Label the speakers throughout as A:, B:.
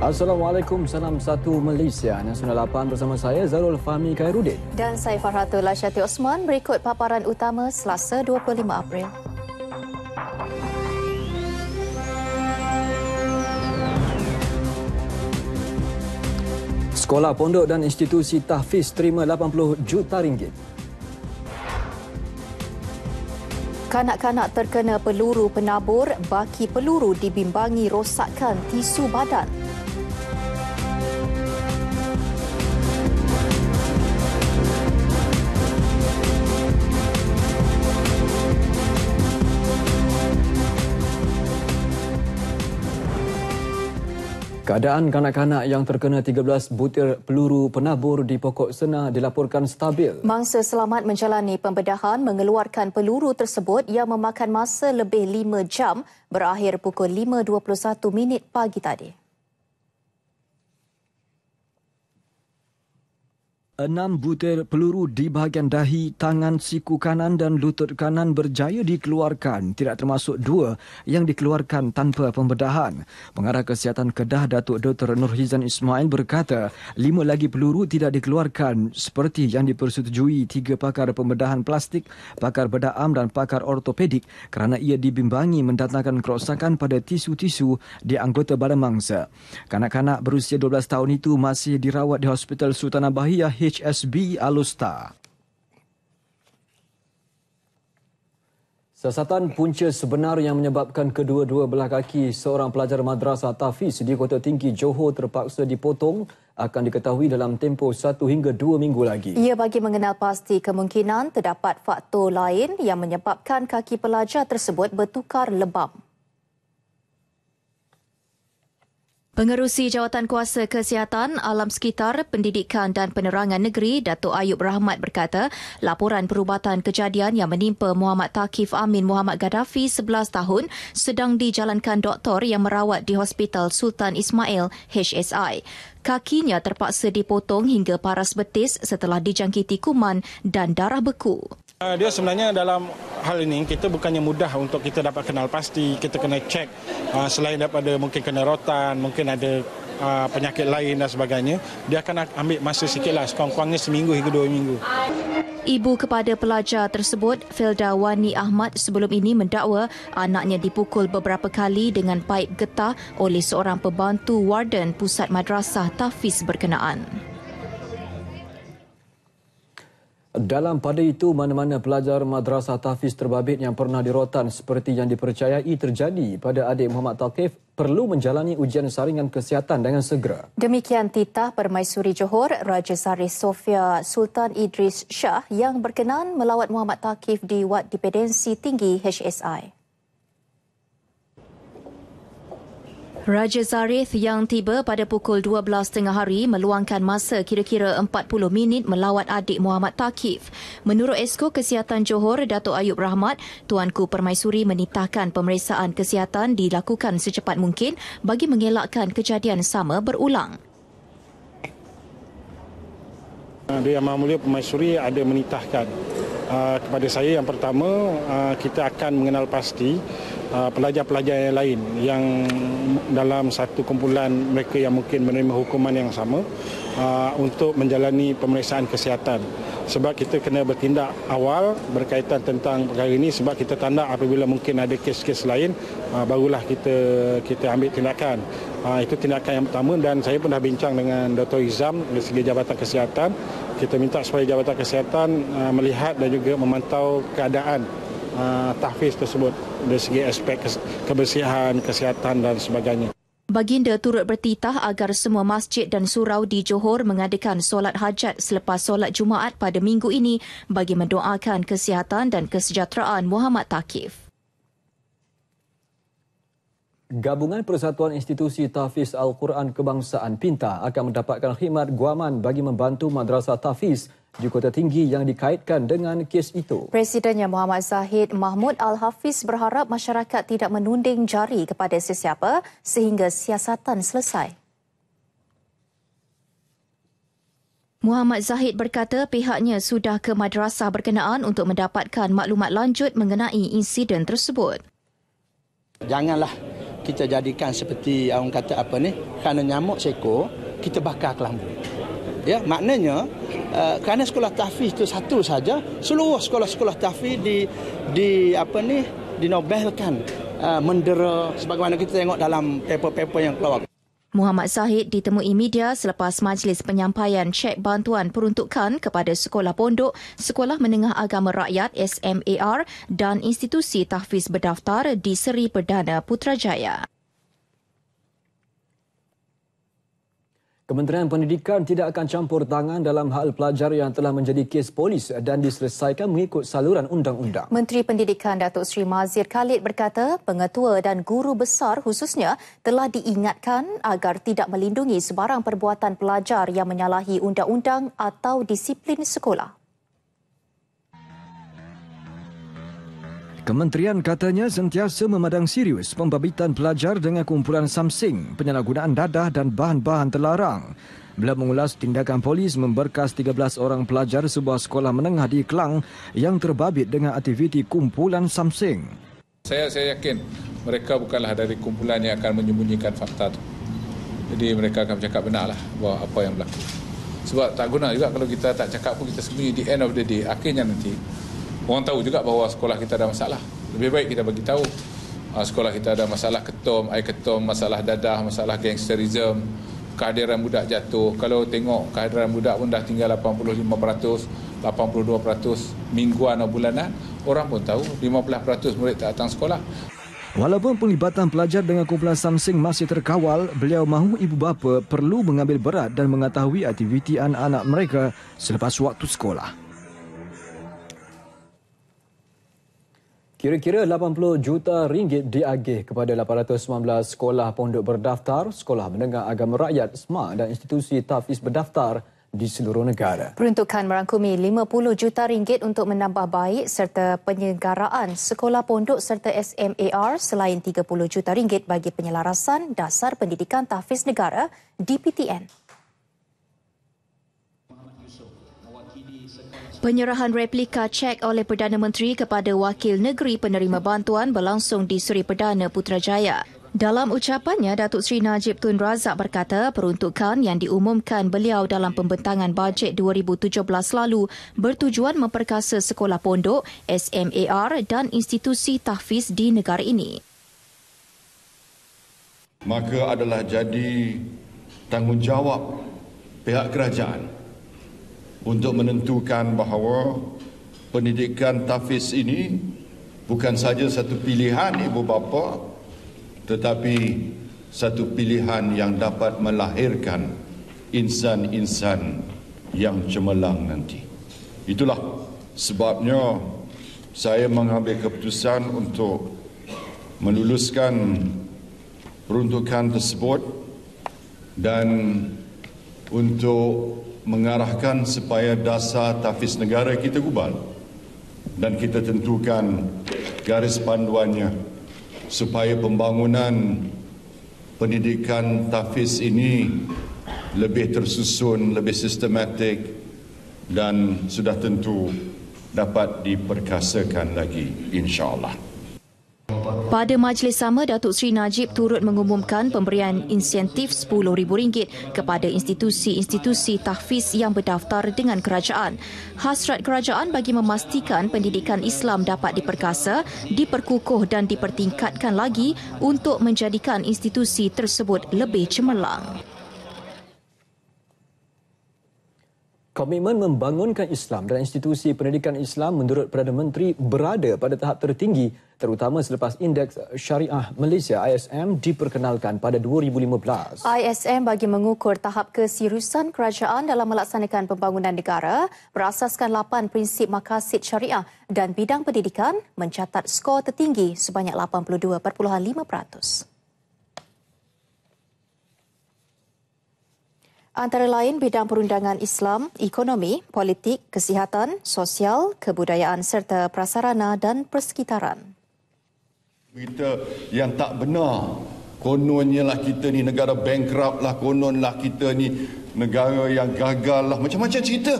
A: Assalamualaikum, salam satu Malaysia. Nasional 8 bersama saya Zarul Fahmi Khairuddin.
B: Dan saya Farhatul Lasyati Osman. Berikut paparan utama Selasa 25 April.
A: Sekolah pondok dan institusi tahfiz terima 80 juta ringgit.
B: Kanak-kanak terkena peluru penabur, baki peluru dibimbangi rosakkan tisu badan.
A: Keadaan kanak-kanak yang terkena 13 butir peluru penabur di Pokok Sena dilaporkan stabil.
B: Mangsa selamat menjalani pembedahan mengeluarkan peluru tersebut yang memakan masa lebih 5 jam berakhir pukul 5.21 pagi tadi.
A: 6 butir peluru di bahagian dahi, tangan, siku kanan dan lutut kanan berjaya dikeluarkan, tidak termasuk 2 yang dikeluarkan tanpa pembedahan. Pengarah Kesihatan Kedah Datuk Dr. Nurhizan Ismail berkata, 5 lagi peluru tidak dikeluarkan seperti yang dipersetujui 3 pakar pembedahan plastik, pakar bedah am dan pakar ortopedik kerana ia dibimbangi mendatangkan kerosakan pada tisu-tisu di anggota badan mangsa. Kanak-kanak berusia 12 tahun itu masih dirawat di Hospital Sultanah Bahiyah HSB Alustar. Siasatan punca sebenar yang menyebabkan kedua-dua belah kaki seorang pelajar madrasah tahfiz di Kota Tinggi Johor terpaksa dipotong akan diketahui dalam tempoh 1 hingga 2 minggu lagi.
B: Ia bagi mengenal pasti kemungkinan terdapat faktor lain yang menyebabkan kaki pelajar tersebut bertukar lebam. Pengerusi Jawatan Kuasa Kesihatan, Alam Sekitar, Pendidikan dan Penerangan Negeri, Datuk Ayub Rahmat berkata, laporan perubatan kejadian yang menimpa Muhammad Thaqif Amin Muhammad Gaddafi 11 tahun sedang dijalankan doktor yang merawat di Hospital Sultan Ismail HSI. Kakinya terpaksa dipotong hingga paras betis setelah dijangkiti kuman dan darah beku.
C: Dia sebenarnya dalam hal ini kita bukannya mudah untuk kita dapat kenal pasti, kita kena cek selain daripada mungkin kena rotan, mungkin ada penyakit lain dan sebagainya. Dia akan ambil masa sikitlah, sekurang-kurangnya seminggu hingga 2 minggu.
B: Ibu kepada pelajar tersebut, Felda Wani Ahmad, sebelum ini mendakwa anaknya dipukul beberapa kali dengan paip getah oleh seorang pembantu warden pusat madrasah tahfiz berkenaan.
A: Dalam pada itu, mana-mana pelajar madrasah tahfiz terbabit yang pernah dirotan seperti yang dipercayai terjadi pada adik Muhammad Thaqif perlu menjalani ujian saringan kesihatan dengan segera.
B: Demikian titah Permaisuri Johor, Raja Sari Sofia Sultan Idris Shah yang berkenan melawat Muhammad Thaqif di Wad Dependensi Tinggi HSI. Raja Zarif yang tiba pada pukul 12.30 hari meluangkan masa kira-kira 40 minit melawat adik Muhammad Thaqif. Menurut Esko Kesihatan Johor, Datuk Ayub Rahmat, Tuanku Permaisuri menitahkan pemeriksaan kesihatan dilakukan secepat mungkin bagi mengelakkan kejadian sama berulang.
C: Yang Maha Mulia Permaisuri ada menitahkan kepada saya yang pertama, kita akan mengenal pasti pelajar-pelajar yang lain yang dalam satu kumpulan mereka yang mungkin menerima hukuman yang sama untuk menjalani pemeriksaan kesihatan. Sebab kita kena bertindak awal berkaitan tentang perkara ini, sebab kita tanda apabila mungkin ada kes-kes lain barulah kita ambil tindakan. Itu tindakan yang pertama, dan saya pun dah bincang dengan Dr. Izam dari segi Jabatan Kesihatan. Kita minta supaya Jabatan Kesihatan melihat dan juga memantau keadaan tahfiz tersebut dari segi aspek kebersihan, kesihatan dan sebagainya.
B: Baginda turut bertitah agar semua masjid dan surau di Johor mengadakan solat hajat selepas solat Jumaat pada minggu ini bagi mendoakan kesihatan dan kesejahteraan Muhammad Thaqif.
A: Gabungan Persatuan Institusi Tahfiz Al-Quran Kebangsaan PINTA akan mendapatkan khidmat guaman bagi membantu madrasah tahfiz di Kota Tinggi yang dikaitkan dengan kes itu.
B: Presidennya Muhammad Zahid Mahmud Al-Hafiz berharap masyarakat tidak menunding jari kepada sesiapa sehingga siasatan selesai. Muhammad Zahid berkata pihaknya sudah ke madrasah berkenaan untuk mendapatkan maklumat lanjut mengenai insiden tersebut.
D: Janganlah kita jadikan seperti orang kata apa ni, kerana nyamuk seekor kita bakar kelambu. Ya, maknanya kerana sekolah tahfiz itu satu saja, seluruh sekolah-sekolah tahfiz dinobelkan mendera sebagaimana kita tengok dalam paper-paper yang keluar.
B: Muhammad Zahid ditemui media selepas majlis penyampaian cek bantuan peruntukan kepada sekolah pondok, Sekolah Menengah Agama Rakyat SMAR dan institusi tahfiz berdaftar di Seri Perdana Putrajaya.
A: Kementerian Pendidikan tidak akan campur tangan dalam hal pelajar yang telah menjadi kes polis dan diselesaikan mengikut saluran undang-undang.
B: Menteri Pendidikan Datuk Seri Mazir Khalid berkata pengetua dan guru besar khususnya telah diingatkan agar tidak melindungi sebarang perbuatan pelajar yang menyalahi undang-undang atau disiplin sekolah.
A: Kementerian katanya sentiasa memandang serius pembabitan pelajar dengan kumpulan samsing, penyalahgunaan dadah dan bahan-bahan terlarang. Beliau mengulas tindakan polis memberkas 13 orang pelajar sebuah sekolah menengah di Klang yang terbabit dengan aktiviti kumpulan samsing.
E: Saya yakin mereka bukanlah dari kumpulan yang akan menyembunyikan fakta itu. Jadi mereka akan bercakap benarlah bahawa apa yang berlaku. Sebab tak guna juga kalau kita tak cakap pun kita sembunyi. Di end of the day, akhirnya nanti orang tahu juga bahawa sekolah kita ada masalah. Lebih baik kita bagi tahu sekolah kita ada masalah ketom, air ketom, masalah dadah, masalah gangsterism, kehadiran budak jatuh. Kalau tengok kehadiran budak pun dah tinggal 85%, 82% mingguan atau bulanan, orang pun tahu 15% murid tak datang sekolah.
A: Walaupun penglibatan pelajar dengan kumpulan samsing masih terkawal, beliau mahu ibu bapa perlu mengambil berat dan mengetahui aktiviti anak-anak mereka selepas waktu sekolah. Kira-kira 80 juta ringgit diagih kepada 819 sekolah pondok berdaftar, Sekolah Menengah Agama Rakyat SMA dan institusi tahfiz berdaftar di seluruh negara.
B: Peruntukan merangkumi 50 juta ringgit untuk menambah baik serta penyelenggaraan sekolah pondok serta SMAR selain 30 juta ringgit bagi penyelarasan dasar pendidikan tahfiz negara DPTN. Penyerahan replika cek oleh Perdana Menteri kepada Wakil Negeri Penerima Bantuan berlangsung di Seri Perdana Putrajaya. Dalam ucapannya, Datuk Seri Najib Tun Razak berkata peruntukan yang diumumkan beliau dalam pembentangan bajet 2017 lalu bertujuan memperkasa sekolah pondok, SMAR dan institusi tahfiz di negara ini.
F: Maka adalah jadi tanggungjawab pihak kerajaan untuk menentukan bahawa pendidikan tahfiz ini bukan saja satu pilihan ibu bapa tetapi satu pilihan yang dapat melahirkan insan-insan yang cemerlang nanti. Itulah sebabnya saya mengambil keputusan untuk meluluskan peruntukan tersebut dan untuk mengarahkan supaya dasar tahfiz negara kita gubal dan kita tentukan garis panduannya supaya pembangunan pendidikan tahfiz ini lebih tersusun, lebih sistematik dan sudah tentu dapat diperkasakan lagi insya-Allah.
B: Pada majlis sama, Datuk Seri Najib turut mengumumkan pemberian insentif RM10,000 kepada institusi-institusi tahfiz yang berdaftar dengan kerajaan. Hasrat kerajaan bagi memastikan pendidikan Islam dapat diperkasa, diperkukuh dan dipertingkatkan lagi untuk menjadikan institusi tersebut lebih cemerlang.
A: Komitmen membangunkan Islam dan institusi pendidikan Islam menurut Perdana Menteri berada pada tahap tertinggi terutama selepas Indeks Syariah Malaysia ISM diperkenalkan pada 2015.
B: ISM bagi mengukur tahap keseriusan kerajaan dalam melaksanakan pembangunan negara berasaskan 8 prinsip maqasid syariah dan bidang pendidikan mencatat skor tertinggi sebanyak 82.5%. Antara lain bidang perundangan Islam, ekonomi, politik, kesihatan, sosial, kebudayaan serta prasarana dan persekitaran.
F: Berita yang tak benar, kononnya lah kita ni negara bankrupt lah, kononlah kita ni negara yang gagal lah, macam-macam cerita.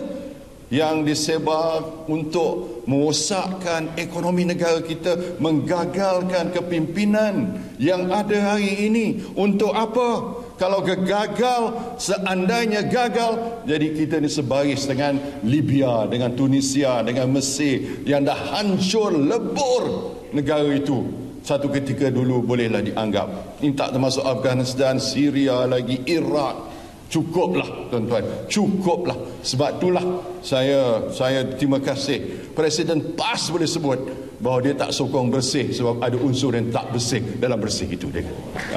F: yang disebar untuk merosakkan ekonomi negara kita, menggagalkan kepimpinan yang ada hari ini. Untuk apa? Kalau gagal, seandainya gagal, jadi kita ni sebaris dengan Libya, dengan Tunisia, dengan Mesir yang dah hancur lebur negara itu. Satu ketika dulu bolehlah dianggap. Ini tak termasuk Afghanistan, Syria lagi, Iraq. Cukuplah tuan-tuan, cukuplah. Sebab itulah saya terima kasih Presiden PAS boleh sebut bahawa dia tak sokong bersih sebab ada unsur yang tak bersih dalam bersih itu dia.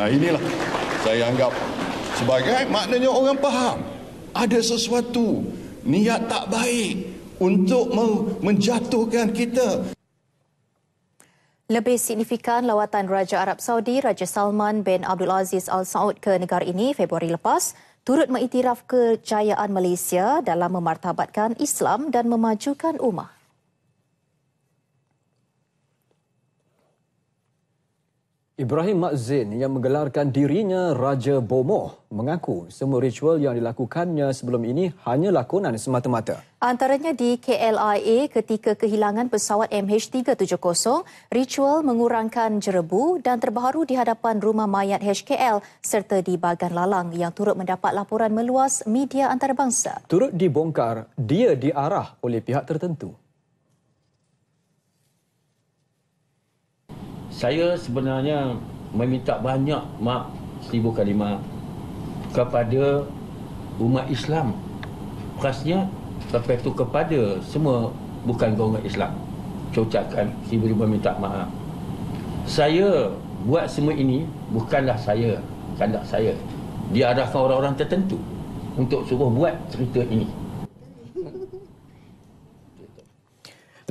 F: Inilah saya anggap sebagai maknanya orang faham ada sesuatu niat tak baik untuk menjatuhkan kita.
B: Lebih signifikan, lawatan Raja Arab Saudi Raja Salman bin Abdul Aziz Al Saud ke negara ini Februari lepas turut mengiktiraf kejayaan Malaysia dalam memartabatkan Islam dan memajukan ummah.
A: Ibrahim Makhzin yang menggelarkan dirinya Raja Bomoh mengaku semua ritual yang dilakukannya sebelum ini hanya lakonan semata-mata.
B: Antaranya di KLIA ketika kehilangan pesawat MH370, ritual mengurangkan jerebu dan terbaru di hadapan rumah mayat HKL serta di Bagan Lalang yang turut mendapat laporan meluas media antarabangsa.
A: Turut dibongkar dia diarah oleh pihak tertentu.
G: Saya sebenarnya meminta banyak maaf 1000 kali maaf kepada umat Islam. Khasnya lepas itu kepada semua bukan golongan Islam. Saya ucapkan 1000 minta maaf. Saya buat semua ini bukanlah saya, kehendak saya. Diarahkan orang-orang tertentu untuk suruh buat cerita ini.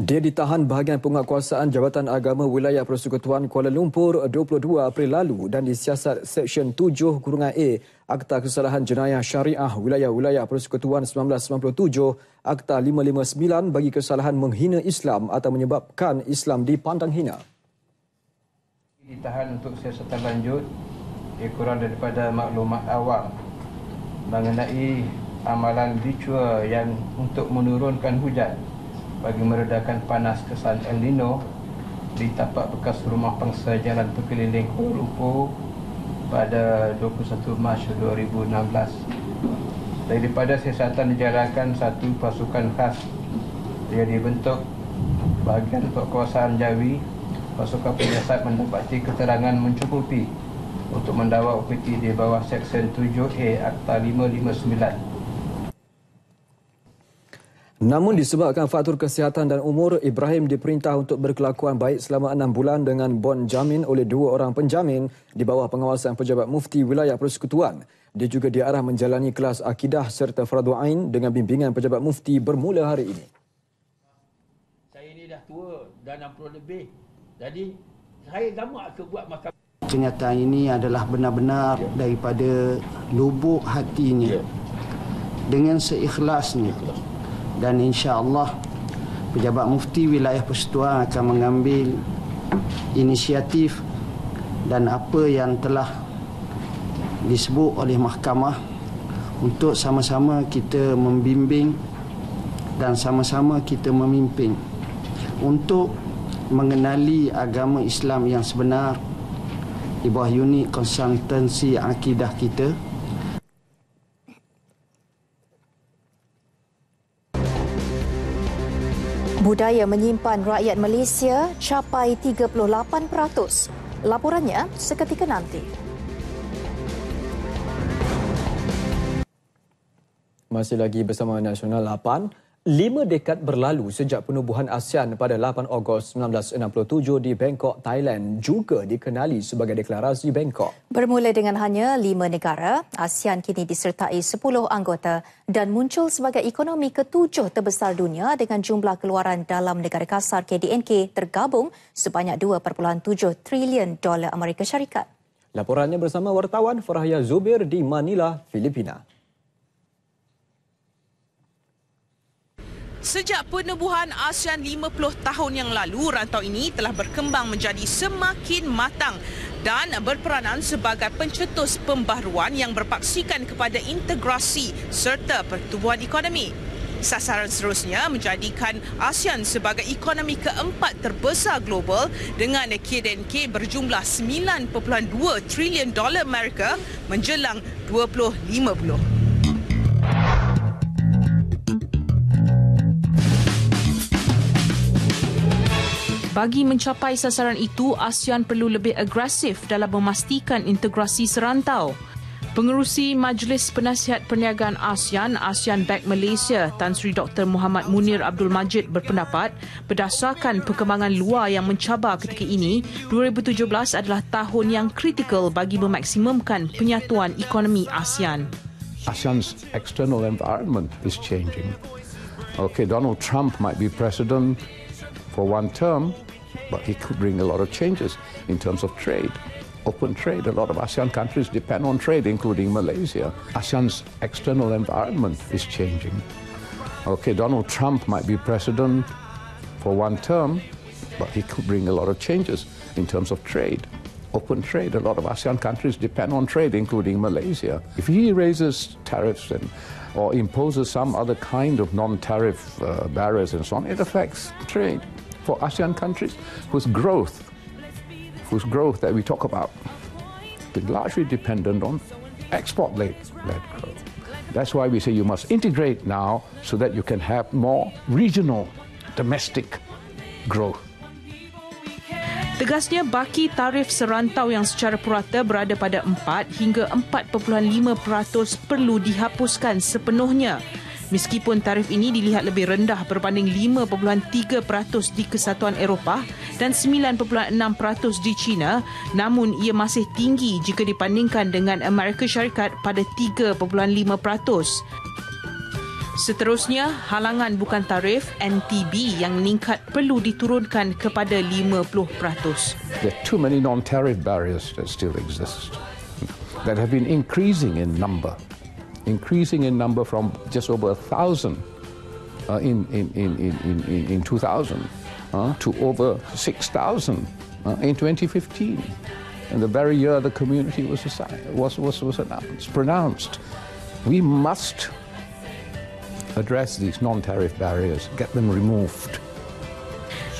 A: Dia ditahan bahagian penguatkuasaan Jabatan Agama Wilayah Persekutuan Kuala Lumpur 22 April lalu dan disiasat Seksyen 7-A Akta Kesalahan Jenayah Syariah Wilayah-Wilayah Persekutuan 1997 Akta 559 bagi kesalahan menghina Islam atau menyebabkan Islam dipandang hina.
H: Ditahan untuk siasatan lanjut kurang daripada maklumat awal mengenai amalan ritual yang untuk menurunkan hujan bagi meredakan panas kesan El Nino di tapak bekas rumah pangsa Jalan Perkeliling Kuala Lumpur pada 21 Mac 2016. Daripada siasatan dijalankan satu pasukan khas yang dibentuk bahagian kekuasaan Jawi. Pasukan penyiasat mendapati keterangan mencukupi untuk mendakwa OPT di bawah Seksyen 7A Akta 559.
A: Namun disebabkan faktor kesihatan dan umur, Ibrahim diperintah untuk berkelakuan baik selama 6 bulan dengan bon jamin oleh 2 orang penjamin di bawah pengawasan Pejabat Mufti Wilayah Persekutuan. Dia juga diarah menjalani kelas akidah serta fardu ain dengan bimbingan Pejabat Mufti bermula hari ini.
G: Saya ini dah tua, dah 60 lebih. Jadi saya gamak ke buat mahkamah.
I: Kenyataan ini adalah benar-benar daripada lubuk hatinya, dengan seikhlasnya. Dan insya-Allah Pejabat Mufti Wilayah Persekutuan akan mengambil inisiatif dan apa yang telah disebut oleh mahkamah untuk sama-sama kita membimbing dan sama-sama kita memimpin untuk mengenali agama Islam yang sebenar di bawah unit konsultansi akidah kita.
B: Budaya menyimpan rakyat Malaysia capai 38%. Laporannya seketika nanti.
A: Masih lagi bersama Nasional 8. 5 dekad berlalu sejak penubuhan ASEAN pada 8 Ogos 1967 di Bangkok, Thailand juga dikenali sebagai Deklarasi Bangkok.
B: Bermula dengan hanya 5 negara, ASEAN kini disertai 10 anggota dan muncul sebagai ekonomi ke-7 terbesar dunia dengan jumlah keluaran dalam negara kasar KDNK tergabung sebanyak $2.7 trilion Amerika Syarikat.
A: Laporannya bersama wartawan Farahia Zubir di Manila, Filipina.
J: Sejak penubuhan ASEAN 50 tahun yang lalu, rantau ini telah berkembang menjadi semakin matang dan berperanan sebagai pencetus pembaharuan yang berpaksikan kepada integrasi serta pertumbuhan ekonomi. Sasaran seterusnya menjadikan ASEAN sebagai ekonomi keempat terbesar global dengan K&K berjumlah $9.2 triliun Amerika menjelang 2050.
K: Bagi mencapai sasaran itu, ASEAN perlu lebih agresif dalam memastikan integrasi serantau. Pengerusi Majlis Penasihat Perniagaan ASEAN, ASEAN Bank Malaysia, Tan Sri Dr. Muhammad Munir Abdul Majid berpendapat, berdasarkan perkembangan luar yang mencabar ketika ini, 2017 adalah tahun yang kritikal bagi memaksimumkan penyatuan ekonomi ASEAN.
L: ASEAN's external environment is changing. Okay, Donald Trump might be president for one term, but he could bring a lot of changes in terms of trade. Open trade. A lot of ASEAN countries depend on trade, including Malaysia. ASEAN's external environment is changing. Okay, Donald Trump might be president for one term, but he could bring a lot of changes in terms of trade. Open trade. A lot of ASEAN countries depend on trade, including Malaysia. If he raises tariffs or imposes some other kind of non-tariff barriers and so on, it affects trade for ASEAN countries whose growth that we talk about is largely dependent on export-led growth. That's why we say you must integrate now so that you can have more regional, domestic growth.
K: Tegasnya, baki tarif serantau yang secara purata berada pada 4 hingga 4.5% perlu dihapuskan sepenuhnya. Meskipun tarif ini dilihat lebih rendah berbanding 5.3% di Kesatuan Eropah dan 9.6% di China, namun ia masih tinggi jika dibandingkan dengan Amerika Syarikat pada 3.5%. Seterusnya, halangan bukan tarif NTB yang meningkat perlu diturunkan kepada 50%.
L: There are too many non-tariff barriers that still exist, that have been increasing in number from just over 1,000 in 2000 to over 6,000 in 2015. And the very year the community was pronounced. We must address these non-tariff barriers, get them removed.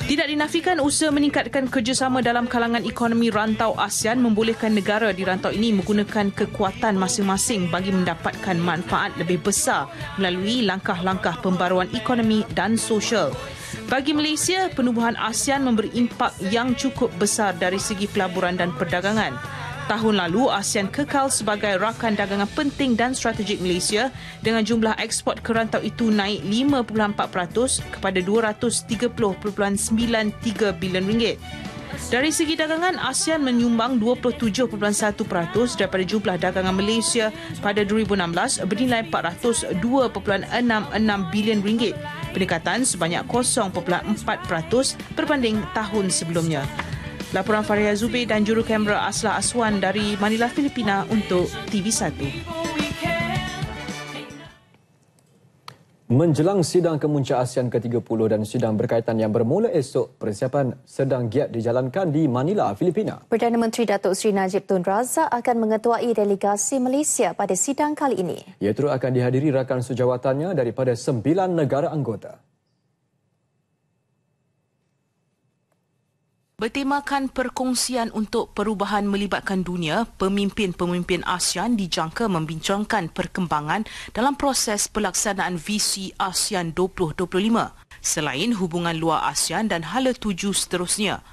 K: Tidak dinafikan usaha meningkatkan kerjasama dalam kalangan ekonomi rantau ASEAN membolehkan negara di rantau ini menggunakan kekuatan masing-masing bagi mendapatkan manfaat lebih besar melalui langkah-langkah pembaruan ekonomi dan sosial. Bagi Malaysia, penubuhan ASEAN memberi impak yang cukup besar dari segi pelaburan dan perdagangan. Tahun lalu, ASEAN kekal sebagai rakan dagangan penting dan strategik Malaysia dengan jumlah ekspor ke rantau itu naik 5.4% kepada RM230.93 bilion. Dari segi dagangan, ASEAN menyumbang 27.1% daripada jumlah dagangan Malaysia pada 2016 bernilai RM402.66 bilion, peningkatan sebanyak 0.4% berbanding tahun sebelumnya. Laporan Faria Zubir dan juru kamera Aslah Aswan dari Manila, Filipina untuk TV1.
A: Menjelang sidang kemuncak ASEAN ke-30 dan sidang berkaitan yang bermula esok, persiapan sedang giat dijalankan di Manila, Filipina.
B: Perdana Menteri Datuk Seri Najib Tun Razak akan mengetuai delegasi Malaysia pada sidang kali ini.
A: Ia turut akan dihadiri rakan sejawatannya daripada 9 negara anggota.
J: Bertemakan perkongsian untuk perubahan melibatkan dunia, pemimpin-pemimpin ASEAN dijangka membincangkan perkembangan dalam proses pelaksanaan visi ASEAN 2025, selain hubungan luar ASEAN dan hala tuju seterusnya.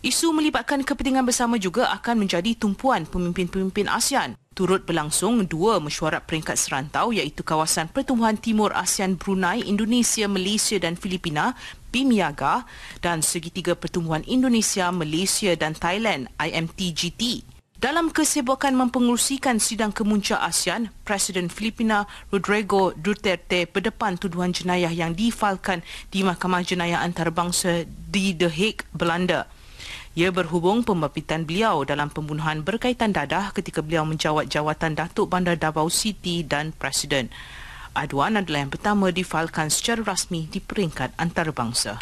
J: Isu melibatkan kepentingan bersama juga akan menjadi tumpuan pemimpin-pemimpin ASEAN. Turut berlangsung 2 mesyuarat peringkat serantau iaitu kawasan pertumbuhan timur ASEAN Brunei, Indonesia, Malaysia dan Filipina, BIMIAGA, dan segitiga pertumbuhan Indonesia, Malaysia dan Thailand, IMTGT. Dalam kesibukan mempengerusikan sidang kemuncak ASEAN, Presiden Filipina Rodrigo Duterte berdepan tuduhan jenayah yang difailkan di Mahkamah Jenayah Antarabangsa di The Hague, Belanda. Ia berhubung pembabitian beliau dalam pembunuhan berkaitan dadah ketika beliau menjawat jawatan Datuk Bandar Davao City dan Presiden. Aduan adalah yang pertama difailkan secara rasmi di peringkat antarabangsa.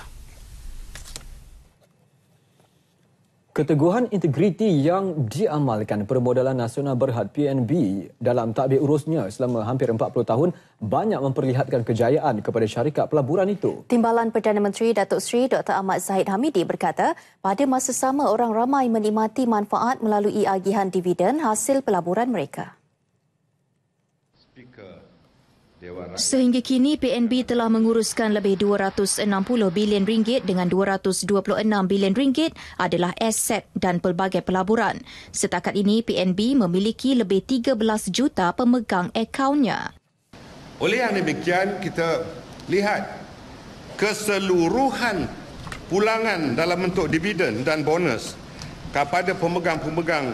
A: Keteguhan integriti yang diamalkan Permodalan Nasional Berhad PNB dalam tadbir urusnya selama hampir 40 tahun banyak memperlihatkan kejayaan kepada syarikat pelaburan itu.
B: Timbalan Perdana Menteri Datuk Seri Dr. Ahmad Zahid Hamidi berkata, pada masa sama orang ramai menikmati manfaat melalui agihan dividen hasil pelaburan mereka. Sehingga kini, PNB telah menguruskan lebih 260 bilion ringgit dengan 226 bilion ringgit adalah aset dan pelbagai pelaburan. Setakat ini, PNB memiliki lebih 13 juta pemegang akaunnya.
M: Oleh yang demikian, kita lihat keseluruhan pulangan dalam bentuk dividen dan bonus kepada pemegang-pemegang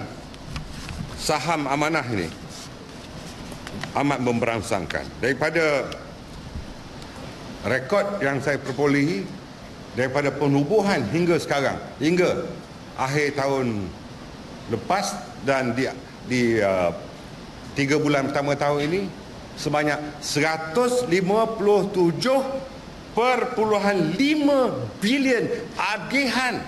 M: saham amanah ini amat memberangsangkan. Daripada rekod yang saya perpolehi daripada penubuhan hingga sekarang, hingga akhir tahun lepas dan di 3 bulan pertama tahun ini, sebanyak 157.5 bilion agihan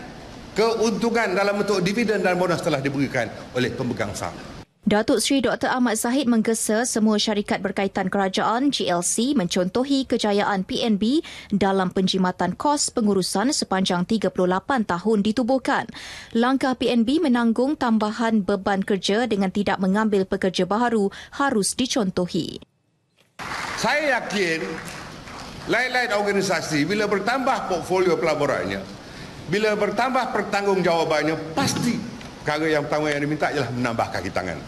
M: keuntungan dalam bentuk dividen dan bonus telah diberikan oleh pemegang saham.
B: Datuk Seri Dr. Ahmad Zahid menggesa semua syarikat berkaitan kerajaan GLC mencontohi kejayaan PNB dalam penjimatan kos pengurusan sepanjang 38 tahun ditubuhkan. Langkah PNB menanggung tambahan beban kerja dengan tidak mengambil pekerja baharu harus dicontohi.
M: Saya yakin lain-lain organisasi bila bertambah portfolio pelaburannya, bila bertambah pertanggungjawabannya, pasti perkara yang pertama yang diminta ialah menambah kaki tangan.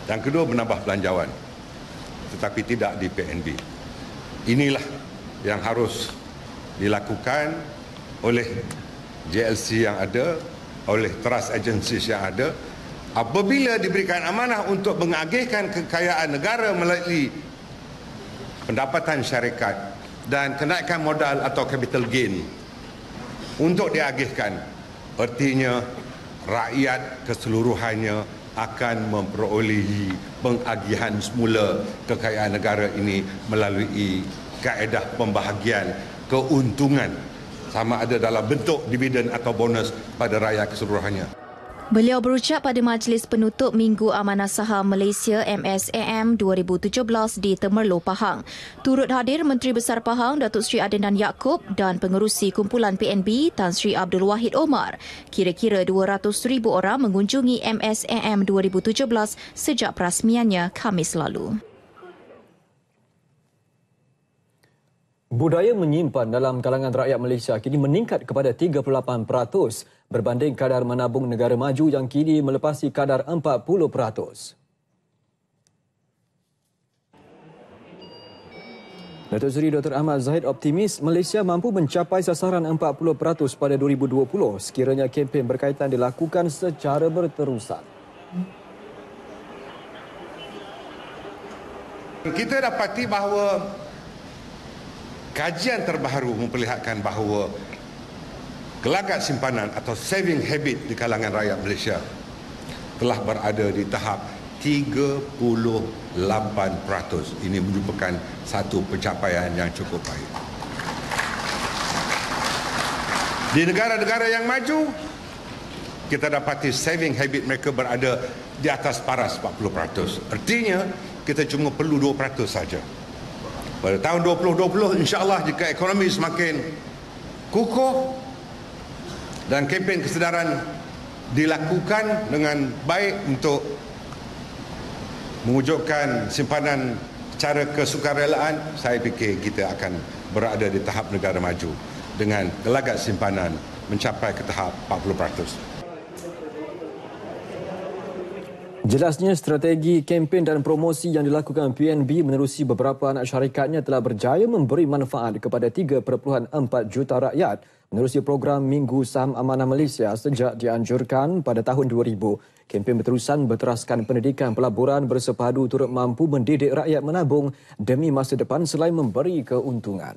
M: Yang kedua, menambah belanjawan. Tetapi tidak di PNB. Inilah yang harus dilakukan oleh JLC yang ada, oleh trust agencies yang ada. Apabila diberikan amanah untuk mengagihkan kekayaan negara melalui pendapatan syarikat dan kenaikan modal atau capital gain untuk diagihkan, artinya rakyat keseluruhannya akan memperolehi pengagihan semula kekayaan negara ini melalui kaedah pembahagian keuntungan sama ada dalam bentuk dividen atau bonus pada rakyat keseluruhannya.
B: Beliau berucap pada Majlis Penutup Minggu Amanah Saham Malaysia MSAM 2017 di Temerloh, Pahang. Turut hadir Menteri Besar Pahang Datuk Seri Adenan Yaakob dan pengerusi kumpulan PNB Tan Sri Abdul Wahid Omar. Kira-kira 200,000 orang mengunjungi MSAM 2017 sejak perasmiannya Khamis lalu.
A: Budaya menyimpan dalam kalangan rakyat Malaysia kini meningkat kepada 38% berbanding kadar menabung negara maju yang kini melepasi kadar 40%. Datuk Seri Dr. Ahmad Zahid optimis Malaysia mampu mencapai sasaran 40% pada 2020 sekiranya kempen berkaitan dilakukan secara berterusan.
M: Kita dapati bahawa kajian terbaru memperlihatkan bahawa gelagat simpanan atau saving habit di kalangan rakyat Malaysia telah berada di tahap 38%. Ini merupakan satu pencapaian yang cukup baik. Di negara-negara yang maju, kita dapati saving habit mereka berada di atas paras 40%. Artinya, kita cuma perlu 2% saja. Pada tahun 2020, insya-Allah jika ekonomi semakin kukuh dan kempen kesedaran dilakukan dengan baik untuk mewujudkan simpanan secara kesukarelaan, saya fikir kita akan berada di tahap negara maju dengan gelagat simpanan mencapai ke tahap 40%.
A: Jelasnya strategi kempen dan promosi yang dilakukan PNB menerusi beberapa anak syarikatnya telah berjaya memberi manfaat kepada 3.4 juta rakyat menerusi program Minggu Saham Amanah Malaysia sejak dianjurkan pada tahun 2000. Kempen berterusan berteraskan pendidikan pelaburan bersepadu turut mampu mendidik rakyat menabung demi masa depan selain memberi keuntungan.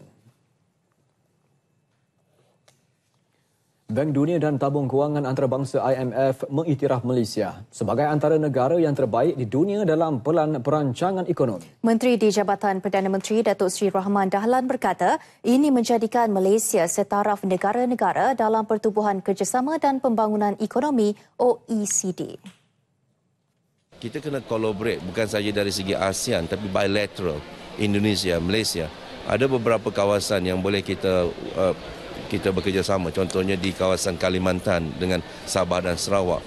A: Bank Dunia dan Tabung Kewangan Antarabangsa IMF mengiktiraf Malaysia sebagai antara negara yang terbaik di dunia dalam pelan perancangan ekonomi.
B: Menteri di Jabatan Perdana Menteri Datuk Seri Rahman Dahlan berkata ini menjadikan Malaysia setaraf negara-negara dalam Pertubuhan Kerjasama dan Pembangunan Ekonomi OECD.
N: Kita kena collaborate bukan saja dari segi ASEAN tapi bilateral, Indonesia, Malaysia. Ada beberapa kawasan yang boleh kita bekerjasama, contohnya di kawasan Kalimantan dengan Sabah dan Sarawak,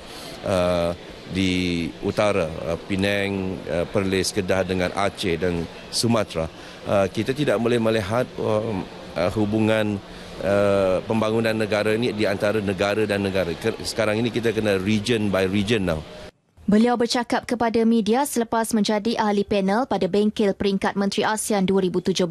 N: di utara Penang, Perlis, Kedah dengan Aceh dan Sumatera. Kita tidak boleh melihat hubungan pembangunan negara ini di antara negara dan negara. Sekarang ini kita kena region by region now.
B: Beliau bercakap kepada media selepas menjadi ahli panel pada bengkel peringkat Menteri ASEAN 2017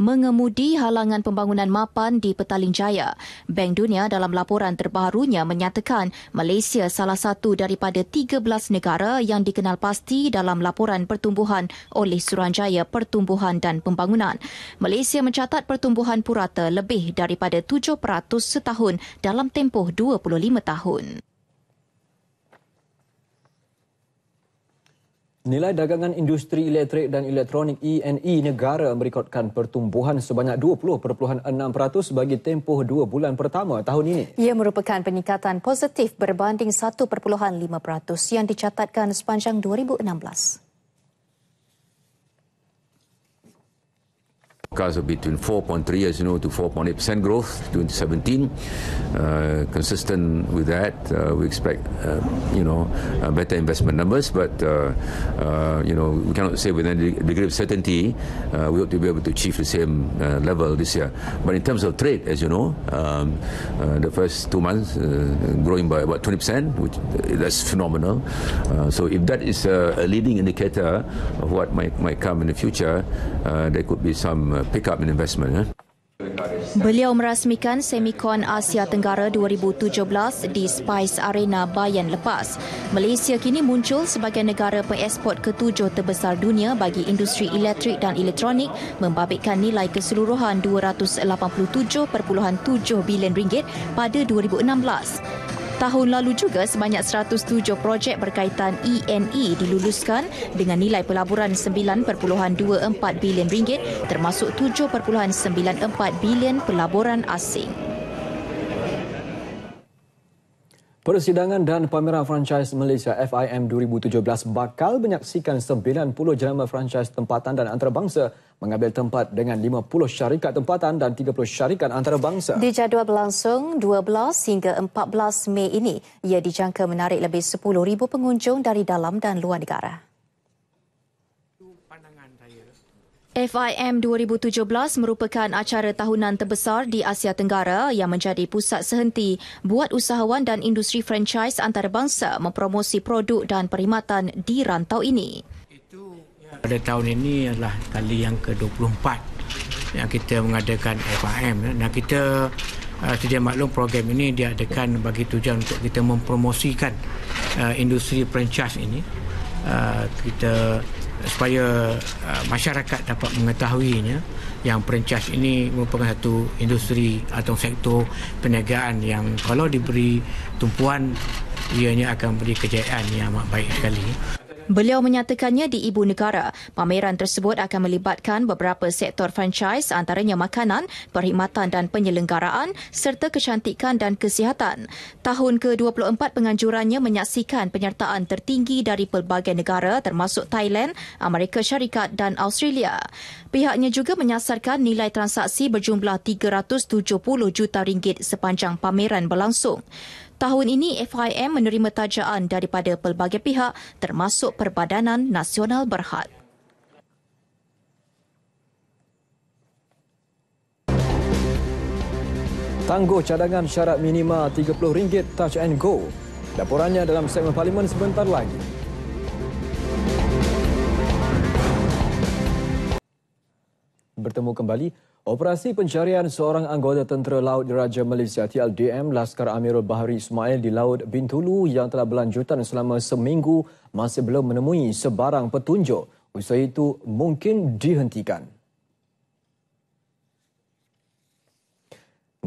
B: mengemudi halangan pembangunan mapan di Petaling Jaya. Bank Dunia dalam laporan terbarunya menyatakan Malaysia salah satu daripada 13 negara yang dikenal pasti dalam laporan pertumbuhan oleh Suruhanjaya Pertumbuhan dan Pembangunan. Malaysia mencatat pertumbuhan purata lebih daripada 7% setahun dalam tempoh 25 tahun.
A: Nilai dagangan industri elektrik dan elektronik E&E negara merekodkan pertumbuhan sebanyak 20.6% bagi tempoh 2 bulan pertama tahun ini.
B: Ia merupakan peningkatan positif berbanding 1.5% yang dicatatkan sepanjang 2016.
O: Forecast of between 4.3, as you know, to 4.8% growth 2017. Consistent with that, we expect, better investment numbers. But, we cannot say with any degree of certainty we ought to be able to achieve the same level this year. But in terms of trade, as you know, the first 2 months growing by about 20%, which that's phenomenal. So if that is a leading indicator of what might come in the future, there could be some pick up in investment.
B: Beliau merasmikan Semicon Asia Tenggara 2017 di Spice Arena Bayan lepas. Malaysia kini muncul sebagai negara pengeksport ke-7 terbesar dunia bagi industri elektrik dan elektronik, membabitkan nilai keseluruhan RM287.7 bilion pada 2016. Tahun lalu juga sebanyak 107 projek berkaitan E&E diluluskan dengan nilai pelaburan RM9.24 bilion termasuk RM7.94 bilion pelaburan asing.
A: Persidangan dan pameran franchise Malaysia FIM 2017 bakal menyaksikan 90 jenama franchise tempatan dan antarabangsa mengambil tempat dengan 50 syarikat tempatan dan 30 syarikat antarabangsa.
B: Dijadual berlangsung 12 hingga 14 Mei ini. Ia dijangka menarik lebih 10,000 pengunjung dari dalam dan luar negara. FIM 2017 merupakan acara tahunan terbesar di Asia Tenggara yang menjadi pusat sehenti buat usahawan dan industri franchise antarabangsa mempromosi produk dan perkhidmatan di rantau ini.
P: Pada tahun ini adalah kali yang ke-24 yang kita mengadakan FIM dan kita sedia maklum program ini diadakan bagi tujuan untuk kita mempromosikan industri franchise ini. Kita supaya masyarakat dapat mengetahuinya yang franchise ini merupakan satu industri atau sektor perniagaan yang kalau diberi tumpuan ianya akan beri kejayaan yang amat baik sekali.
B: Beliau menyatakannya di ibu negara. Pameran tersebut akan melibatkan beberapa sektor franchise antaranya makanan, perkhidmatan dan penyelenggaraan serta kecantikan dan kesihatan. Tahun ke-24 penganjurannya menyaksikan penyertaan tertinggi dari pelbagai negara termasuk Thailand, Amerika Syarikat dan Australia. Pihaknya juga menyasarkan nilai transaksi berjumlah RM370 juta sepanjang pameran berlangsung. Tahun ini FIM menerima tajaan daripada pelbagai pihak termasuk Perbadanan Nasional Berhad.
A: Tangguh cadangan syarat minima RM30 touch and go. Laporannya dalam segmen Parlimen sebentar lagi. Bertemu kembali. Operasi pencarian seorang anggota Tentera Laut Diraja Malaysia TLDM Laskar Amirul Bahari Ismail di Laut Bintulu yang telah berlanjutan selama seminggu masih belum menemui sebarang petunjuk. Usaha itu mungkin dihentikan.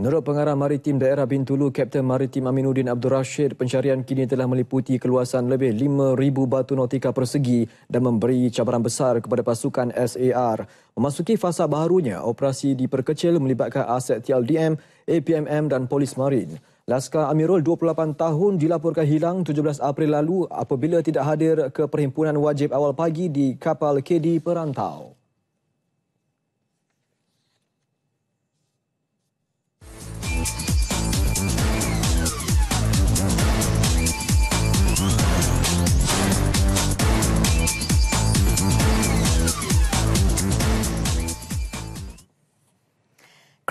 A: Menurut Pengarah Maritim Daerah Bintulu, Kapten Maritim Aminuddin Abdul Rashid, pencarian kini telah meliputi keluasan lebih 5,000 batu nautika persegi dan memberi cabaran besar kepada pasukan SAR. Memasuki fasa baharunya, operasi diperkecil melibatkan aset TLDM, APMM dan Polis Marin. Laskar Amirul 28 tahun dilaporkan hilang 17 April lalu apabila tidak hadir ke perhimpunan wajib awal pagi di kapal KD Perantau.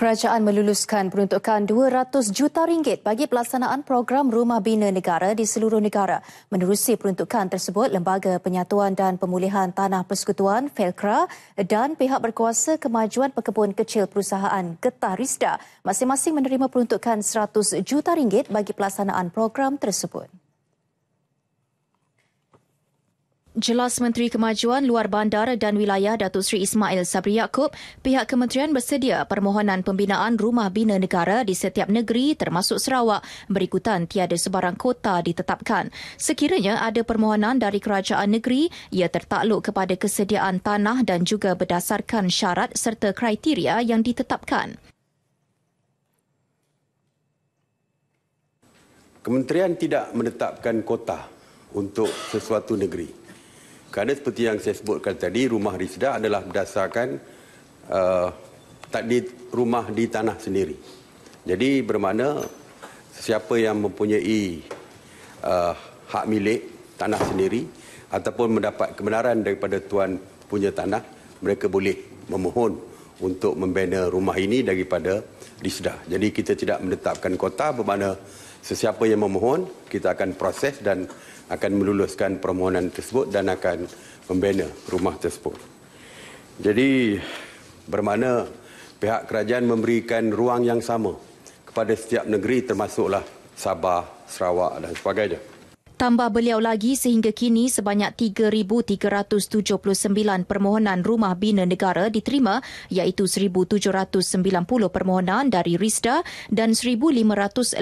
B: Kerajaan meluluskan peruntukan RM200 juta bagi pelaksanaan program Rumah Bina Negara di seluruh negara. Menerusi peruntukan tersebut, Lembaga Penyatuan dan Pemulihan Tanah Persekutuan (FELCRA) dan pihak berkuasa Kemajuan Pekebun Kecil Perusahaan Getah Risda masing-masing menerima peruntukan RM100 juta bagi pelaksanaan program tersebut. Jelas Menteri Kemajuan Luar Bandar dan Wilayah Datuk Seri Ismail Sabri Yaakob, pihak kementerian bersedia permohonan pembinaan rumah bina negara di setiap negeri termasuk Sarawak berikutan tiada sebarang kota ditetapkan. Sekiranya ada permohonan dari kerajaan negeri, ia tertakluk kepada kesediaan tanah dan juga berdasarkan syarat serta kriteria yang ditetapkan.
Q: Kementerian tidak menetapkan kota untuk sesuatu negeri. Kerana seperti yang saya sebutkan tadi, rumah risda adalah berdasarkan takdir rumah di tanah sendiri. Jadi bermakna siapa yang mempunyai hak milik tanah sendiri ataupun mendapat kebenaran daripada tuan punya tanah, mereka boleh memohon untuk membina rumah ini daripada risda. Jadi kita tidak menetapkan kota, bermakna sesiapa yang memohon, kita akan proses dan akan meluluskan permohonan tersebut dan akan membina rumah tersebut. Jadi bermakna pihak kerajaan memberikan ruang yang sama kepada setiap negeri termasuklah Sabah, Sarawak dan sebagainya.
B: Tambah beliau lagi, sehingga kini sebanyak 3,379 permohonan rumah bina negara diterima, iaitu 1,790 permohonan dari RISDA dan 1,585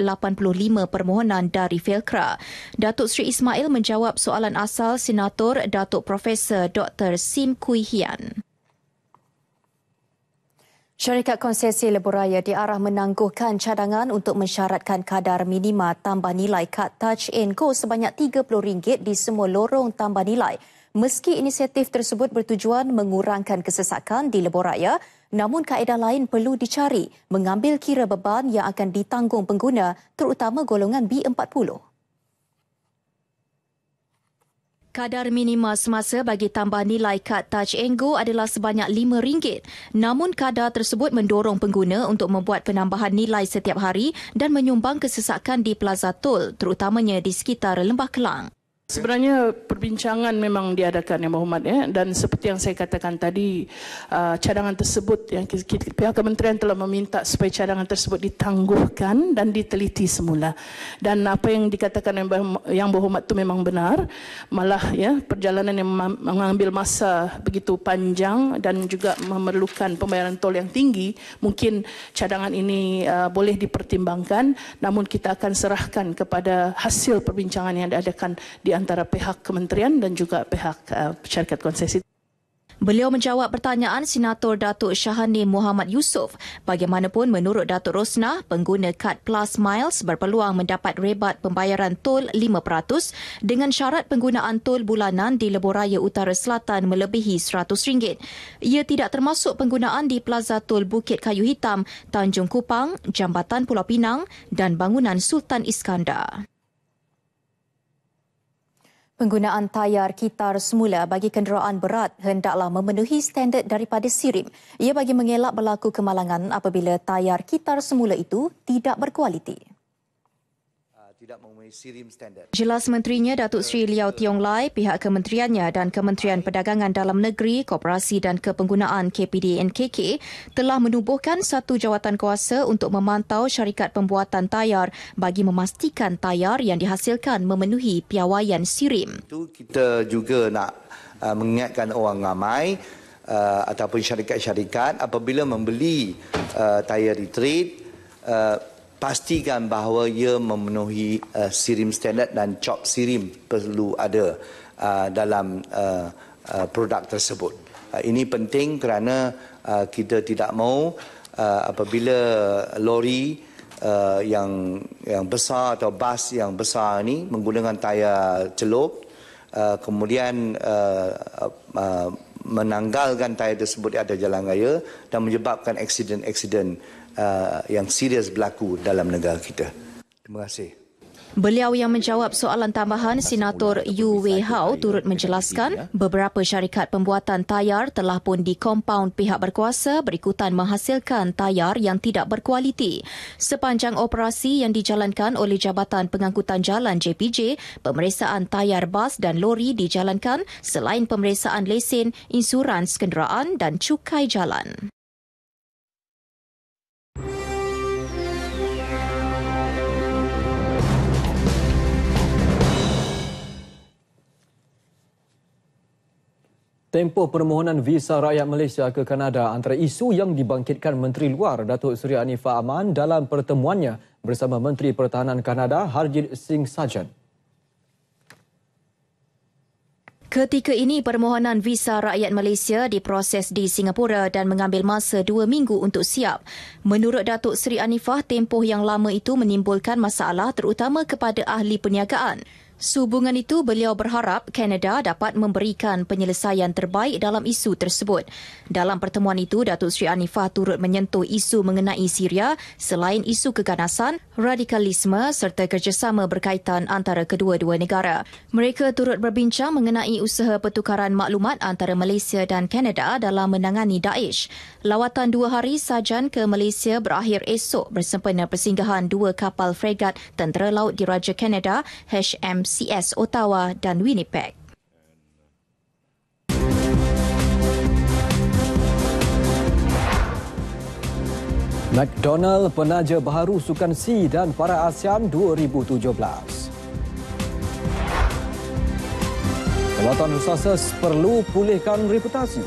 B: permohonan dari FELCRA. Datuk Seri Ismail menjawab soalan asal Senator Datuk Profesor Dr. Sim Kui Hian. Syarikat Konsesi Lebuhraya diarah menangguhkan cadangan untuk mensyaratkan kadar minima tambah nilai kad Touch & Go sebanyak RM30 di semua lorong tambah nilai. Meski inisiatif tersebut bertujuan mengurangkan kesesakan di Lebuhraya, namun kaedah lain perlu dicari mengambil kira beban yang akan ditanggung pengguna, terutama golongan B40. Kadar minima semasa bagi tambah nilai kad Touch & Go adalah sebanyak RM5. Namun kadar tersebut mendorong pengguna untuk membuat penambahan nilai setiap hari dan menyumbang kesesakan di Plaza Tol, terutamanya di sekitar Lembah Kelang.
R: Sebenarnya perbincangan memang diadakan Yang Berhormat, dan seperti yang saya katakan tadi, cadangan tersebut yang pihak kementerian telah meminta supaya cadangan tersebut ditangguhkan dan diteliti semula. Dan apa yang dikatakan Yang Berhormat itu memang benar, malah perjalanan yang mengambil masa begitu panjang dan juga memerlukan pembayaran tol yang tinggi, mungkin cadangan ini boleh dipertimbangkan, namun kita akan serahkan kepada hasil perbincangan yang diadakan di antara pihak kementerian dan juga pihak syarikat konsesi.
B: Beliau menjawab pertanyaan Senator Datuk Syahani Muhammad Yusof. Bagaimanapun, menurut Datuk Rosnah, pengguna kad Plus Miles berpeluang mendapat rebat pembayaran tol 5% dengan syarat penggunaan tol bulanan di Lebuhraya Utara Selatan melebihi RM100. Ia tidak termasuk penggunaan di Plaza Tol Bukit Kayu Hitam, Tanjung Kupang, Jambatan Pulau Pinang dan bangunan Sultan Iskandar. Penggunaan tayar kitar semula bagi kenderaan berat hendaklah memenuhi standard daripada SIRIM. Ia bagi mengelak berlaku kemalangan apabila tayar kitar semula itu tidak berkualiti.
S: Tidak memenuhi SIRIM standard.
B: Jelas menterinya Datuk Seri Liao Tiong Lai, pihak kementeriannya dan Kementerian Perdagangan Dalam Negeri, Koperasi dan Kepenggunaan KPD&KK telah menubuhkan satu jawatankuasa untuk memantau syarikat pembuatan tayar bagi memastikan tayar yang dihasilkan memenuhi piawaian SIRIM.
S: Kita juga nak mengingatkan orang ramai ataupun syarikat-syarikat apabila membeli tayar di trade, pastikan bahawa ia memenuhi sirim standard dan COP sirim perlu ada dalam produk tersebut. Ini penting kerana kita tidak mahu apabila lori yang besar atau bas yang besar ini menggunakan tayar celup, kemudian menanggalkan tayar tersebut di atas jalan raya dan menyebabkan aksiden-aksiden yang serius berlaku dalam negara kita. Terima kasih.
B: Beliau yang menjawab soalan tambahan, Senator Yu Wei Hao turut menjelaskan beberapa syarikat pembuatan tayar telah pun dikompaun pihak berkuasa berikutan menghasilkan tayar yang tidak berkualiti. Sepanjang operasi yang dijalankan oleh Jabatan Pengangkutan Jalan JPJ, pemeriksaan tayar bas dan lori dijalankan selain pemeriksaan lesen, insurans kenderaan dan cukai jalan.
A: Tempoh permohonan visa rakyat Malaysia ke Kanada antara isu yang dibangkitkan Menteri Luar Datuk Seri Anifah Aman dalam pertemuannya bersama Menteri Pertahanan Kanada Harjit Singh Sarjan.
B: Ketika ini, permohonan visa rakyat Malaysia diproses di Singapura dan mengambil masa 2 minggu untuk siap. Menurut Datuk Seri Anifah, tempoh yang lama itu menimbulkan masalah terutama kepada ahli perniagaan. Sehubungan itu, beliau berharap Kanada dapat memberikan penyelesaian terbaik dalam isu tersebut. Dalam pertemuan itu, Datuk Seri Anifah turut menyentuh isu mengenai Syria selain isu keganasan, radikalisme serta kerjasama berkaitan antara kedua-dua negara. Mereka turut berbincang mengenai usaha pertukaran maklumat antara Malaysia dan Kanada dalam menangani Daesh. Lawatan 2 hari Sarjan ke Malaysia berakhir esok bersempena persinggahan 2 kapal fregat Tentera Laut Diraja Kanada HMCS Ottawa dan Winnipeg.
A: McDonald penaja baharu Sukan C dan Para ASEAN 2017. Kelautan Resources perlu pulihkan reputasi.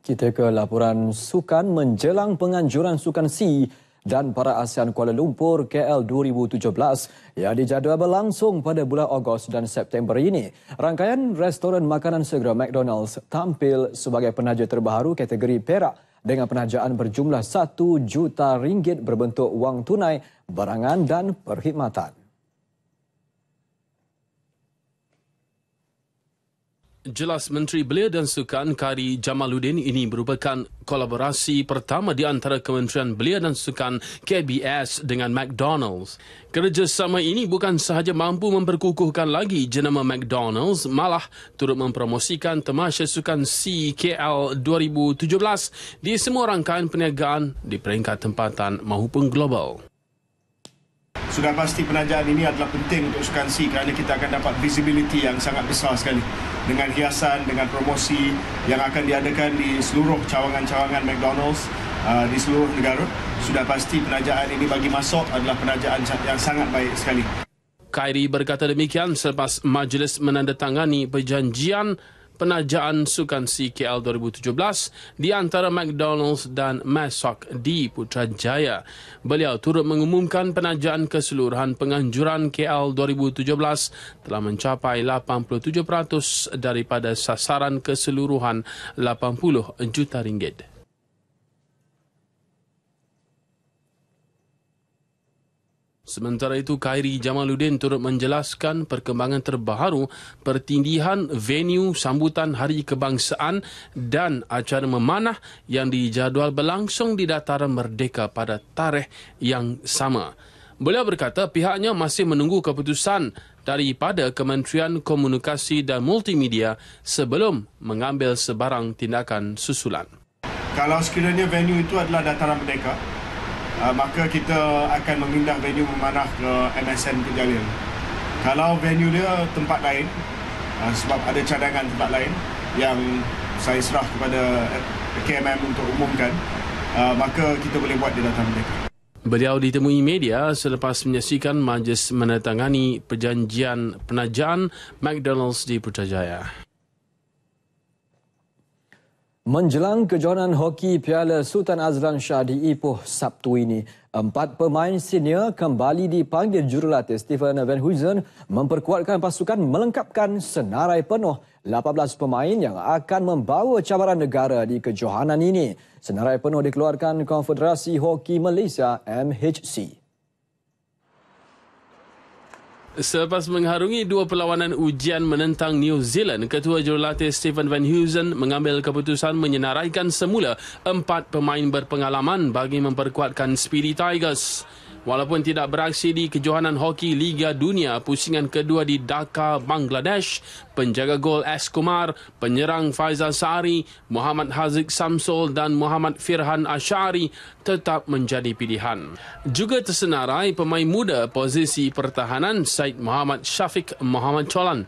A: Kita ke laporan sukan menjelang penganjuran Sukan C dan Para ASEAN Kuala Lumpur KL 2017 yang dijadual berlangsung pada bulan Ogos dan September ini. Rangkaian restoran makanan segera McDonald's tampil sebagai penaja terbaru kategori perak dengan penajaan berjumlah RM1 juta berbentuk wang tunai, barangan dan perkhidmatan.
T: Jelas Menteri Belia dan Sukan Khairi Jamaluddin, ini merupakan kolaborasi pertama di antara Kementerian Belia dan Sukan KBS dengan McDonald's. Kerjasama ini bukan sahaja mampu memperkukuhkan lagi jenama McDonald's, malah turut mempromosikan Tamasya Sukan C KL 2017 di semua rangkaian perniagaan di peringkat tempatan maupun global.
U: Sudah pasti penajaan ini adalah penting untuk Sukan C kerana kita akan dapat visibility yang sangat besar sekali dengan hiasan, dengan promosi yang akan diadakan di seluruh cawangan-cawangan McDonald's di seluruh negara. Sudah pasti penajaan ini bagi masuk adalah penajaan yang sangat baik sekali.
T: Khairi berkata demikian selepas majlis menandatangani perjanjian penajaan Sukan C KL 2017 di antara McDonald's dan Masok di Putrajaya. Beliau turut mengumumkan penajaan keseluruhan penganjuran KL 2017 telah mencapai 87% daripada sasaran keseluruhan RM80 juta. Sementara itu, Khairi Jamaluddin turut menjelaskan perkembangan terbaru pertindihan venue sambutan Hari Kebangsaan dan acara memanah yang dijadual berlangsung di Dataran Merdeka pada tarikh yang sama. Beliau berkata pihaknya masih menunggu keputusan daripada Kementerian Komunikasi dan Multimedia sebelum mengambil sebarang tindakan susulan.
U: Kalau sekiranya venue itu adalah Dataran Merdeka, maka kita akan memindah venue memanah ke MSN Pujalil. Kalau venue dia tempat lain, sebab ada cadangan tempat lain yang saya serah kepada KMM untuk umumkan, maka kita boleh buat di Dataran Merdeka.
T: Beliau ditemui media selepas menyaksikan majlis menandatangani perjanjian penajaan McDonald's di Putrajaya.
A: Menjelang kejohanan hoki Piala Sultan Azlan Shah di Ipoh Sabtu ini, 4 pemain senior kembali dipanggil jurulatih Stephen Van Huysen memperkuatkan pasukan melengkapkan senarai penuh 18 pemain yang akan membawa cabaran negara di kejohanan ini. Senarai penuh dikeluarkan Konfederasi Hoki Malaysia MHC.
T: Selepas mengharungi 2 perlawanan ujian menentang New Zealand, Ketua Jurulatih Stephen Van Huysen mengambil keputusan menyenaraikan semula 4 pemain berpengalaman bagi memperkuatkan Speedy Tigers. Walaupun tidak beraksi di kejohanan hoki Liga Dunia pusingan kedua di Dhaka, Bangladesh, penjaga gol S. Kumar, penyerang Faizal Sari, Muhammad Haziq Samsul dan Muhammad Firhan Ashari tetap menjadi pilihan. Juga tersenarai pemain muda posisi pertahanan Syed Muhammad Syafiq Muhammad Cholan.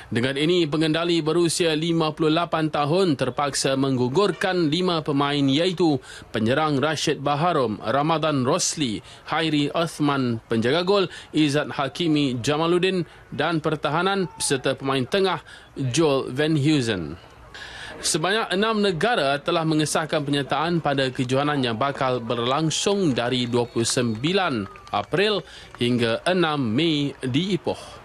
T: Dengan ini, pengendali berusia 58 tahun terpaksa menggugurkan 5 pemain iaitu penyerang Rashid Baharom, Ramadan Rosli, Hairi Uthman, penjaga gol Izzat Hakimi Jamaluddin dan pertahanan serta pemain tengah Joel Van Huysen. Sebanyak 6 negara telah mengesahkan penyertaan pada kejohanan yang bakal berlangsung dari 29 April hingga 6 Mei di Ipoh.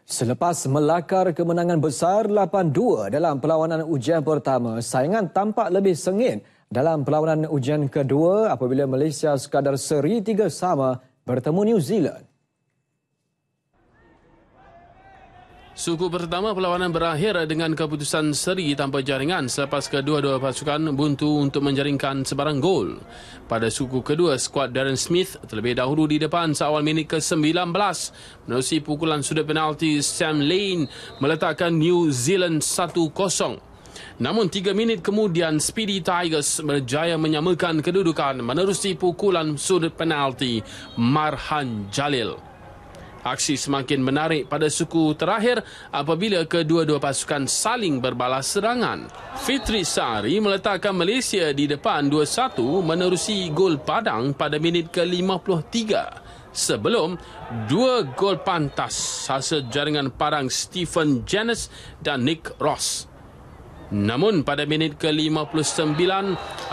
A: Selepas melakar kemenangan besar 8-2 dalam perlawanan ujian pertama, saingan tampak lebih sengit dalam perlawanan ujian kedua apabila Malaysia sekadar seri 3-3 bertemu New Zealand.
T: Suku pertama perlawanan berakhir dengan keputusan seri tanpa jaringan selepas kedua-dua pasukan buntu untuk menjaringkan sebarang gol. Pada suku kedua, skuad Darren Smith terlebih dahulu di depan seawal minit ke-19. Menerusi pukulan sudut penalti, Sam Lane meletakkan New Zealand 1-0. Namun 3 minit kemudian, Speedy Tigers berjaya menyamakan kedudukan menerusi pukulan sudut penalti Marhan Jalil. Aksi semakin menarik pada suku terakhir apabila kedua-dua pasukan saling berbalas serangan. Fitri Sari meletakkan Malaysia di depan 2-1 menerusi gol Padang pada minit ke-53 sebelum 2 gol pantas hasil jaringan Padang Stephen Janis dan Nick Ross. Namun pada minit ke-59,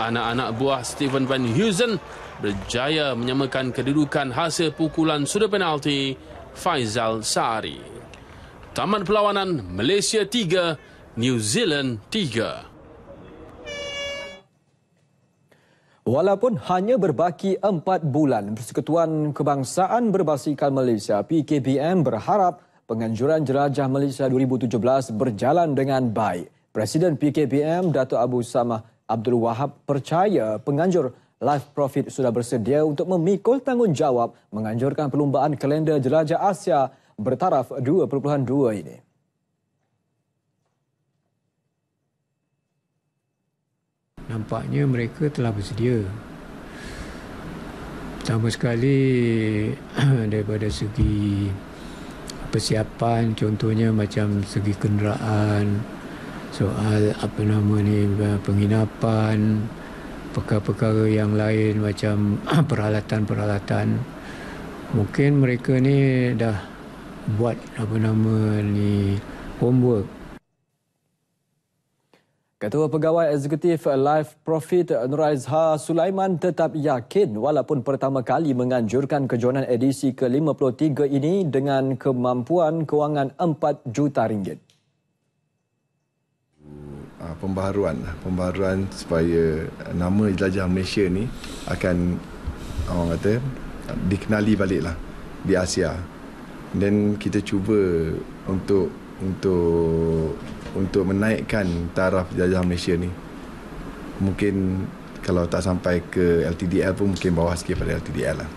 T: anak-anak buah Stephen Van Huysen berjaya menyamakan kedudukan hasil pukulan sudut penalti Faizal Sari. Tamat perlawanan, Malaysia 3, New Zealand 3.
A: Walaupun hanya berbaki 4 bulan, Persekutuan Kebangsaan Berbasikal Malaysia PKBM berharap penganjuran jelajah Malaysia 2017 berjalan dengan baik. Presiden PKBM Datuk Abu Samah Abdul Wahab percaya penganjur Life Profit sudah bersedia untuk memikul tanggungjawab menganjurkan perlumbaan kalender jelajah Asia bertaraf 2.2 ini.
C: Nampaknya mereka telah bersedia. Pertama sekali daripada segi persiapan, contohnya macam segi kenderaan, soal penginapan, perkara-perkara yang lain macam peralatan-peralatan. Mungkin mereka ni dah buat homework.
A: Ketua Pegawai Eksekutif Life Profit Nuraizha Sulaiman tetap yakin walaupun pertama kali menganjurkan kejohanan edisi ke-53 ini dengan kemampuan kewangan RM4 juta.
V: Pembaharuan supaya nama jelajah Malaysia ni akan orang kata dikenali baliklah di Asia. Dan kita cuba untuk menaikkan taraf jelajah Malaysia ni. Mungkin kalau tak sampai ke LTDL pun mungkin bawah sikit pada LTDL lah.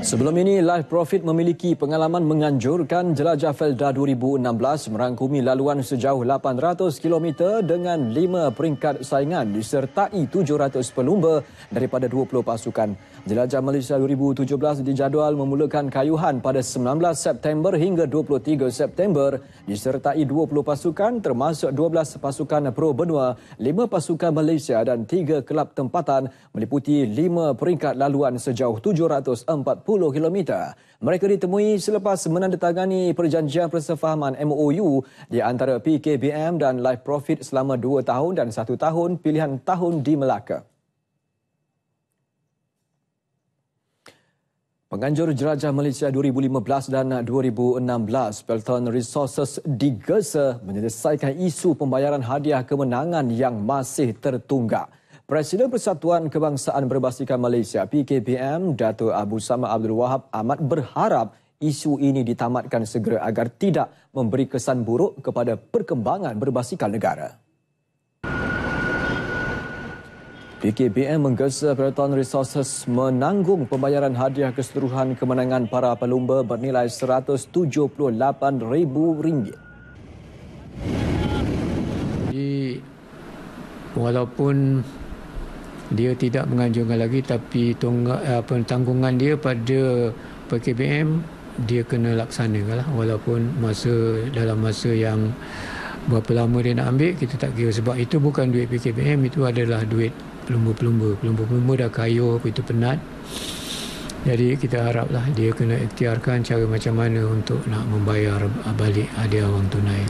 A: Sebelum ini, Life Profit memiliki pengalaman menganjurkan jelajah Felda 2016 merangkumi laluan sejauh 800 km dengan 5 peringkat saingan disertai 700 pelumba daripada 20 pasukan. Jelajah Malaysia 2017 dijadual memulakan kayuhan pada 19 September hingga 23 September disertai 20 pasukan termasuk 12 pasukan pro benua, 5 pasukan Malaysia dan 3 kelab tempatan meliputi 5 peringkat laluan sejauh 740 km. Mereka ditemui selepas menandatangani perjanjian persefahaman MOU di antara PKBM dan Life Profit selama 2 tahun dan 1 tahun pilihan tahun di Melaka. Penganjur Jelajah Malaysia 2015 dan 2016, Pelton Resources digesa menyelesaikan isu pembayaran hadiah kemenangan yang masih tertunggak. Presiden Persatuan Kebangsaan Berbasikan Malaysia PKBM, Dato' Abu Samad Abdul Wahab amat berharap isu ini ditamatkan segera agar tidak memberi kesan buruk kepada perkembangan berbasikan negara. PKBM menggesa Pelton Resources menanggung pembayaran hadiah keseluruhan kemenangan para pelumba bernilai RM178,000.
C: Walaupun dia tidak menganjurkan lagi, tapi tanggungan dia pada PKBM dia kena laksanakan lah, walaupun dalam masa yang berapa lama dia nak ambil kita tak kira, sebab itu bukan duit PKBM, itu adalah duit pelumba dah kayuh, itu penat. Jadi kita haraplah dia kena ikhtiarkan cara macam mana untuk nak membayar balik hadiah wang tunai.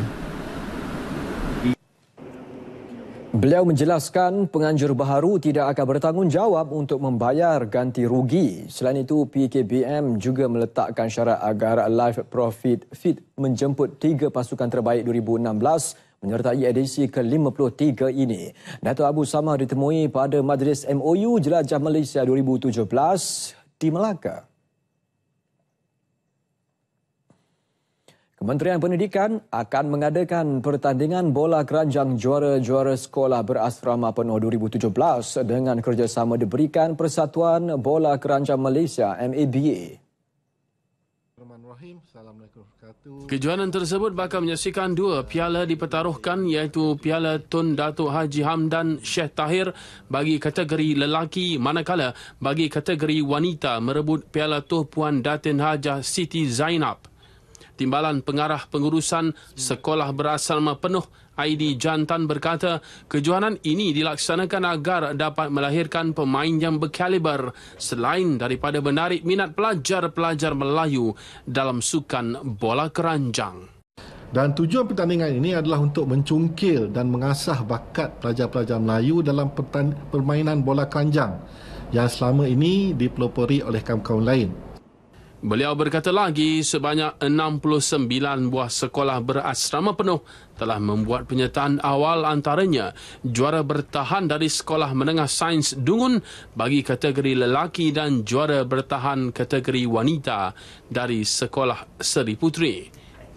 A: Beliau menjelaskan penganjur baharu tidak akan bertanggungjawab untuk membayar ganti rugi. Selain itu, PKBM juga meletakkan syarat agar Life Profit Fit menjemput 3 pasukan terbaik 2016 menyertai edisi ke-53 ini. Dato' Abu Samad ditemui pada Majlis MOU Jelajah Malaysia 2017 di Melaka. Kementerian Pendidikan akan mengadakan pertandingan bola keranjang juara-juara sekolah berasrama penuh 2017 dengan kerjasama diberikan Persatuan Bola Keranjang Malaysia MABA.
T: Kejuaraan tersebut bakal menyaksikan 2 piala dipertaruhkan, iaitu Piala Tun Datuk Haji Hamdan Sheikh Tahir bagi kategori lelaki, manakala bagi kategori wanita merebut Piala Tuh Puan Datin Hajah Siti Zainab. Timbalan Pengarah Pengurusan Sekolah Berasrama Penuh ID Jantan berkata kejuaraan ini dilaksanakan agar dapat melahirkan pemain yang berkaliber selain daripada menarik minat pelajar-pelajar Melayu dalam sukan bola keranjang.
D: Dan tujuan pertandingan ini adalah untuk mencungkil dan mengasah bakat pelajar-pelajar Melayu dalam permainan bola keranjang yang selama ini dipelopori oleh kaum-kaum lain.
T: Beliau berkata lagi, sebanyak 69 buah sekolah berasrama penuh telah membuat penyertaan awal, antaranya juara bertahan dari Sekolah Menengah Sains Dungun bagi kategori lelaki dan juara bertahan kategori wanita dari Sekolah Seri Puteri.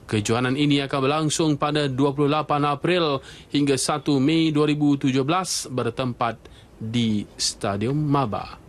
T: Kejuaraan ini akan berlangsung pada 28 April hingga 1 Mei 2017 bertempat di Stadium Maba.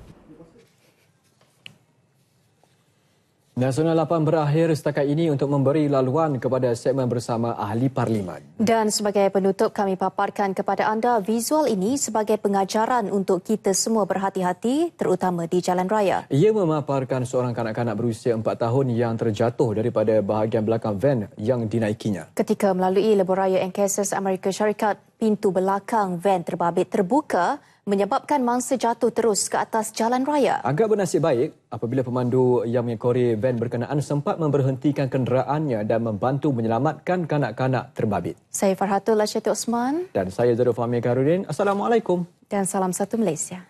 A: Nasional 8 berakhir setakat ini untuk memberi laluan kepada segmen bersama Ahli Parlimen.
B: Dan sebagai penutup, kami paparkan kepada anda visual ini sebagai pengajaran untuk kita semua berhati-hati, terutama di jalan raya.
A: Ia memaparkan seorang kanak-kanak berusia 4 tahun yang terjatuh daripada bahagian belakang van yang dinaikinya.
B: Ketika melalui lebuh raya Encases Amerika Syarikat, pintu belakang van terbabit terbuka menyebabkan mangsa jatuh terus ke atas jalan raya.
A: Agak bernasib baik apabila pemandu yang mengekori van berkenaan sempat memberhentikan kenderaannya dan membantu menyelamatkan kanak-kanak terbabit.
B: Saya Farhatul Lasyati Osman.
A: Dan saya Zarul Fahmi Karudin. Assalamualaikum.
B: Dan salam satu Malaysia.